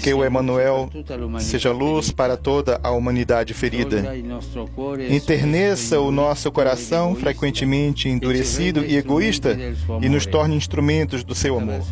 Que o Emanuel seja luz para toda a humanidade ferida. Enterneça o nosso coração, frequentemente endurecido e egoísta, e nos torne instrumentos do seu amor.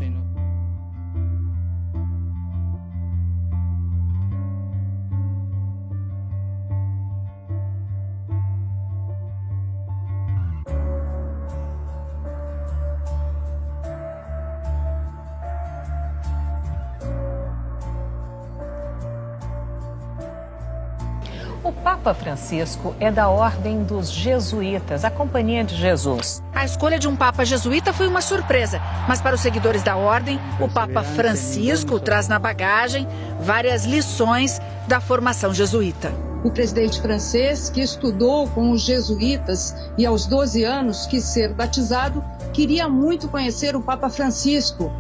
O Papa Francisco é da Ordem dos Jesuítas, a Companhia de Jesus. A escolha de um Papa jesuíta foi uma surpresa, mas para os seguidores da Ordem, o Papa Francisco traz na bagagem várias lições da formação jesuíta. O presidente francês, que estudou com os jesuítas e aos 12 anos quis ser batizado, queria muito conhecer o Papa Francisco.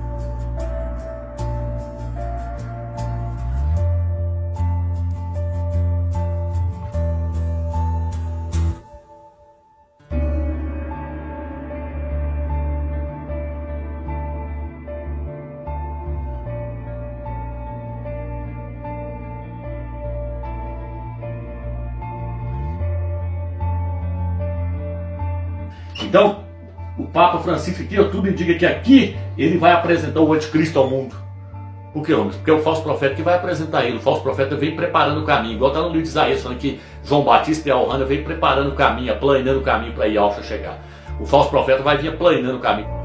Então, o Papa Francisco aqui, tudo indica que aqui ele vai apresentar o anticristo ao mundo. Por que, homens? Porque é o falso profeta que vai apresentar ele. O falso profeta vem preparando o caminho. Igual está no livro de Isaías, falando que João Batista e Alhana vem preparando o caminho, aplanando o caminho para Yahshua chegar. O falso profeta vai vir aplanando o caminho.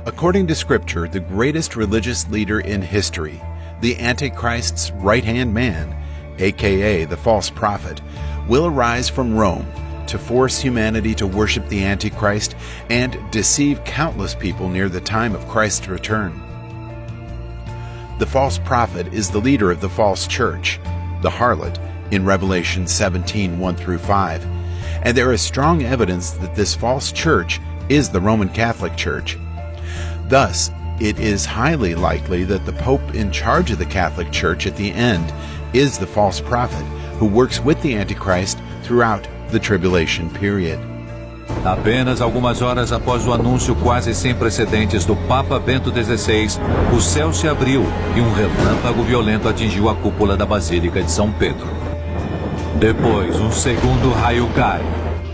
According to Scripture, the greatest religious leader in history, the Antichrist's right-hand man, aka the false prophet, will arise from Rome to force humanity to worship the Antichrist and deceive countless people near the time of Christ's return. The false prophet is the leader of the false church, the harlot, in Revelation 17, 1-5, and there is strong evidence that this false church is the Roman Catholic Church. Thus, it is highly likely that the Pope in charge of the Catholic Church at the end is the false prophet who works with the Antichrist throughout the tribulation period. Apenas algumas horas após o anúncio quase sem precedentes do Papa Bento XVI, o céu se abriu e um relâmpago violento atingiu a cúpula da Basílica de São Pedro. Depois, um segundo raio cai.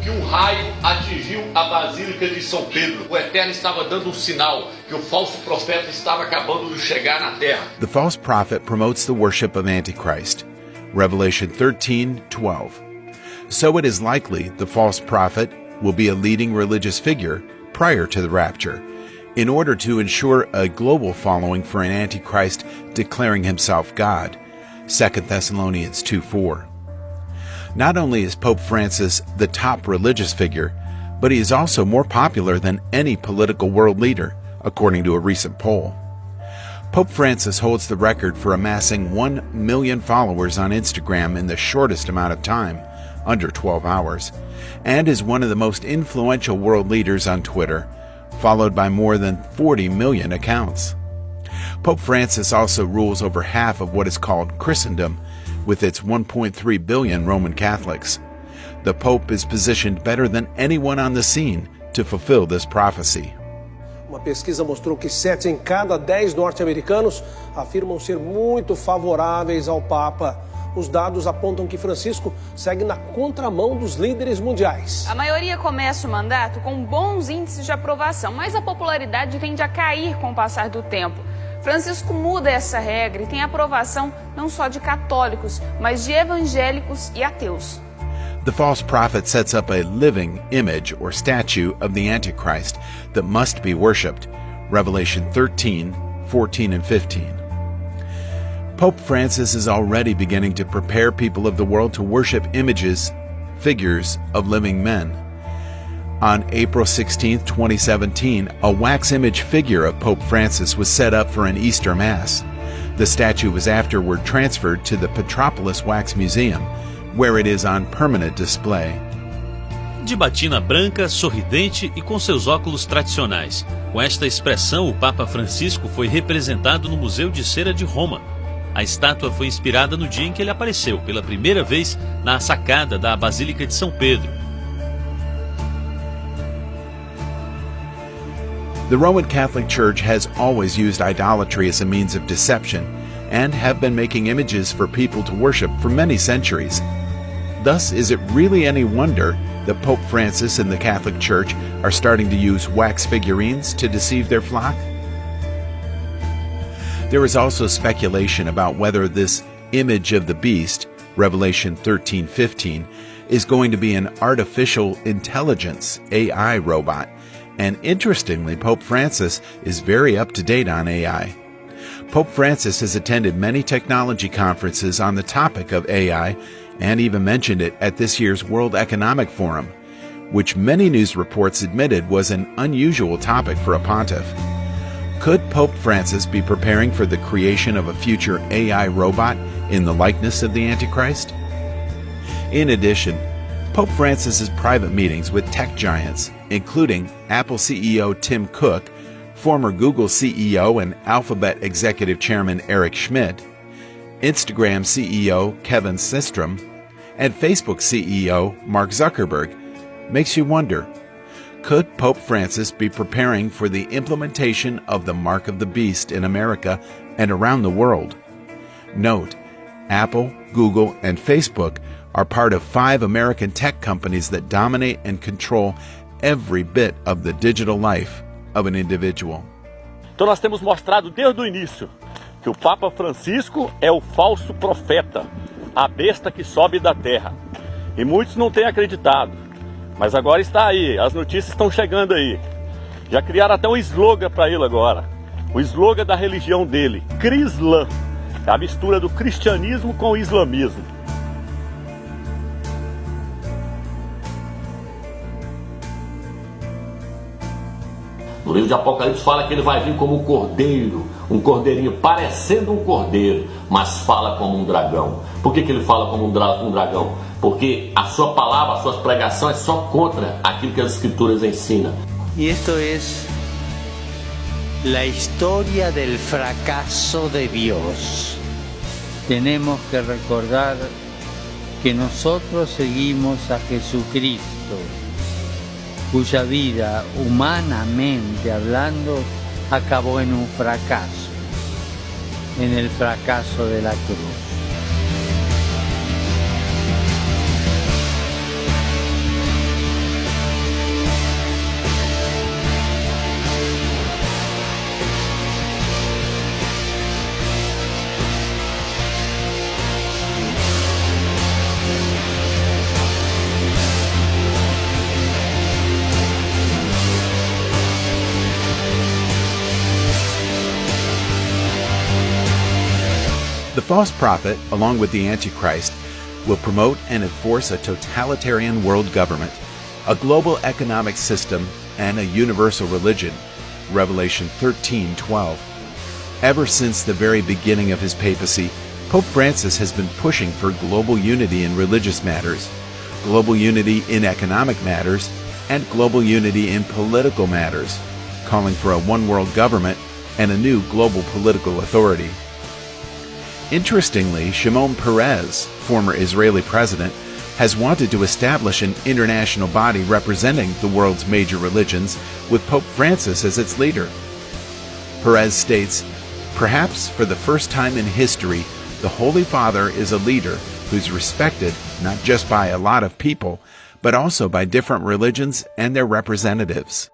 Que um raio atingiu a Basílica de São Pedro. O Eterno estava dando um sinal que o falso profeta estava acabando de chegar na terra. The false prophet promotes the worship of Antichrist. Revelation 13:12. So it is likely the false prophet will be a leading religious figure prior to the rapture, in order to ensure a global following for an Antichrist declaring himself God. 2 Thessalonians 2:4. Not only is Pope Francis the top religious figure, but he is also more popular than any political world leader, according to a recent poll. Pope Francis holds the record for amassing 1 million followers on Instagram in the shortest amount of time, under 12 hours, and is one of the most influential world leaders on Twitter, followed by more than 40 million accounts. Pope Francis also rules over half of what is called Christendom, with its 1.3 billion Roman Catholics. The Pope is positioned better than anyone on the scene to fulfill this prophecy. Uma pesquisa mostrou que 7 em cada 10 norte-americanos afirmam ser muito favoráveis ao Papa. Os dados apontam que Francisco segue na contramão dos líderes mundiais. A maioria começa o mandato com bons índices de aprovação, mas a popularidade tende a cair com o passar do tempo. Francisco muda essa regra e tem aprovação não só de católicos, mas de evangélicos e ateus. The false prophet sets up a living image or statue of the Antichrist that must be worshipped. Revelation 13, 14, and 15. Pope Francis is already beginning to prepare people of the world to worship images, figures of living men. On April 16, 2017, a wax image figure of Pope Francis was set up for an Easter Mass. The statue was afterward transferred to the Petropolis Wax Museum, where it is on permanent display. De batina branca, sorridente e com seus óculos tradicionais. Com esta expressão, o Papa Francisco foi representado no Museu de Cera de Roma. A estátua foi inspirada no dia em que ele apareceu pela primeira vez na sacada da Basílica de São Pedro. The Roman Catholic Church has always used idolatry as a means of deception and have been making images for people to worship for many centuries. Thus, is it really any wonder that Pope Francis and the Catholic Church are starting to use wax figurines to deceive their flock? There is also speculation about whether this image of the beast, Revelation 13:15, is going to be an artificial intelligence, AI robot. And interestingly, Pope Francis is very up to date on AI. Pope Francis has attended many technology conferences on the topic of AI and even mentioned it at this year's World Economic Forum, which many news reports admitted was an unusual topic for a pontiff. Could Pope Francis be preparing for the creation of a future AI robot in the likeness of the Antichrist? In addition, Pope Francis's private meetings with tech giants, including Apple CEO Tim Cook, former Google CEO and Alphabet Executive Chairman Eric Schmidt, Instagram CEO Kevin Systrom, and Facebook CEO Mark Zuckerberg, makes you wonder, could Pope Francis be preparing for the implementation of the Mark of the Beast in America and around the world? Note, Apple, Google, and Facebook are part of 5 American tech companies that dominate and control every bit of the digital life of an individual. Então nós temos mostrado desde o início que o Papa Francisco é o falso profeta, a besta que sobe da terra. E muitos não têm acreditado, mas agora está aí, as notícias estão chegando aí. Já criaram até um slogan para ele agora, o slogan da religião dele, Crislã, é a mistura do cristianismo com o islamismo. No livro de Apocalipse fala que ele vai vir como um cordeiro, um cordeirinho parecendo um cordeiro, mas fala como um dragão. Por que ele fala como um dragão? Porque a sua palavra, as suas pregações é só contra aquilo que as escrituras ensinam. E isto é a história do fracasso de Deus. Temos que recordar que nós seguimos a Jesucristo, cuya vida, humanamente hablando, acabó en un fracaso, en el fracaso de la cruz. The false prophet, along with the Antichrist, will promote and enforce a totalitarian world government, a global economic system, and a universal religion, Revelation 13:12. Ever since the very beginning of his papacy, Pope Francis has been pushing for global unity in religious matters, global unity in economic matters, and global unity in political matters, calling for a one-world government and a new global political authority. Interestingly, Shimon Peres, former Israeli president, has wanted to establish an international body representing the world's major religions with Pope Francis as its leader. Peres states, "Perhaps for the first time in history, the Holy Father is a leader who's respected not just by a lot of people, but also by different religions and their representatives."